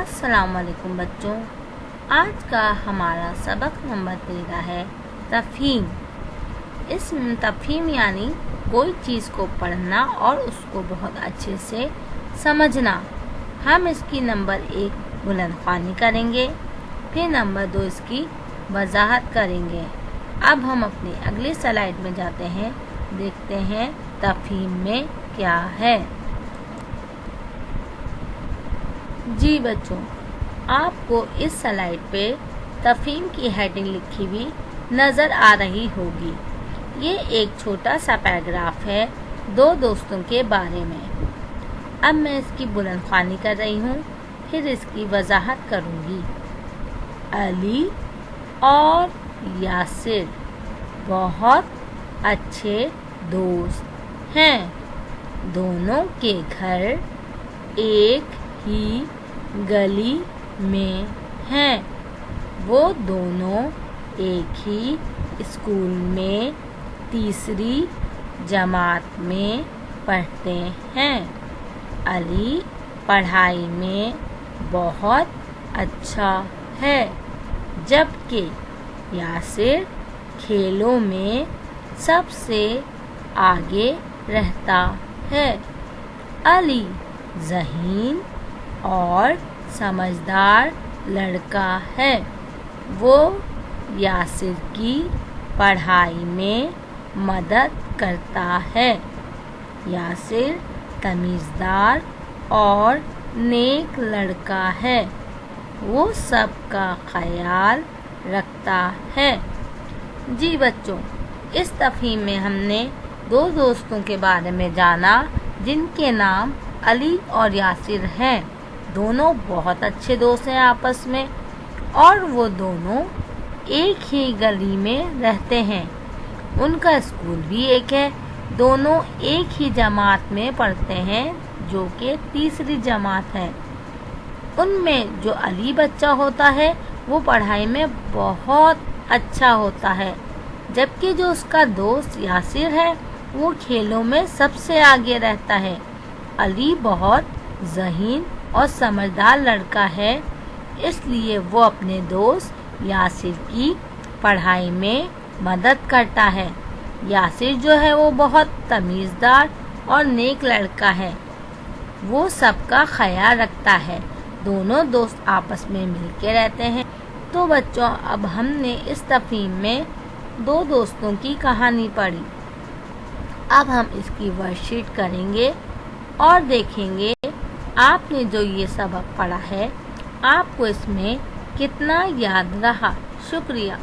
السلام علیکم بچوں، آج کا ہمارا سبق نمبر 13 ہے تفہیم۔ اس تفہیم یعنی کوئی چیز کو پڑھنا اور اس کو بہت اچھے سے سمجھنا۔ ہم اس کی نمبر 1 بلند خوانی کریں گے، پھر نمبر 2 اس کی وضاحت کریں گے۔ اب ہم اپنی اگلی سلائیڈ میں جاتے ہیں، دیکھتے ہیں تفہیم میں کیا ہے۔ جی بچوں، آپ کو اس سلائیڈ پہ تفہیم کی ہیڈنگ لکھی ہوئی نظر آ رہی ہوگی۔ یہ ایک چھوٹا سا پیراگراف ہے 2 دوستوں کے بارے میں۔ اب میں اس کی بلند خوانی کر رہی ہوں، پھر اس کی وضاحت کروں گی۔ علی اور یاسر بہت اچھے دوست ہیں۔ دونوں کے گھر ایک ہی گلی میں ہیں۔ وہ دونوں ایک ہی اسکول میں تیسری جماعت میں پڑھتے ہیں۔ علی پڑھائی میں بہت اچھا ہے، جبکہ یاسر کھیلوں میں سب سے آگے رہتا ہے۔ علی ذہین اور سمجھدار لڑکا ہے۔ وہ یاسر کی پڑھائی میں مدد کرتا ہے۔ یاسر تمیزدار اور نیک لڑکا ہے۔ وہ سب کا خیال رکھتا ہے۔ جی بچوں، اس تفہیم میں ہم نے 2 دوستوں کے بارے میں جانا جن کے نام علی اور یاسر ہیں۔ دونوں بہت اچھے دوست ہیں آپس میں، اور وہ دونوں ایک ہی گلی میں رہتے ہیں۔ ان کا اسکول بھی ایک ہے۔ دونوں ایک ہی جماعت میں پڑھتے ہیں، جو کہ تیسری جماعت ہے۔ ان میں جو علی بچہ ہوتا ہے وہ پڑھائی میں بہت اچھا ہوتا ہے، جبکہ جو اس کا دوست یاسر ہے وہ کھیلوں میں سب سے آگے رہتا ہے۔ علی بہت ذہین اور سمجھدار لڑکا ہے، اس لیے وہ اپنے دوست یاسر کی پڑھائی میں مدد کرتا ہے۔ یاسر جو ہے وہ بہت تمیزدار اور نیک لڑکا ہے۔ وہ سب کا خیال رکھتا ہے۔ دونوں دوست آپس میں مل کے رہتے ہیں۔ تو بچوں، اب ہم نے اس تفہیم میں 2 دوستوں کی کہانی پڑھی۔ اب ہم اس کی ورک شیٹ کریں گے اور دیکھیں گے آپ نے جو یہ سبق پڑھا ہے، آپ کو اس میں کتنا یاد رہا۔ شکریہ۔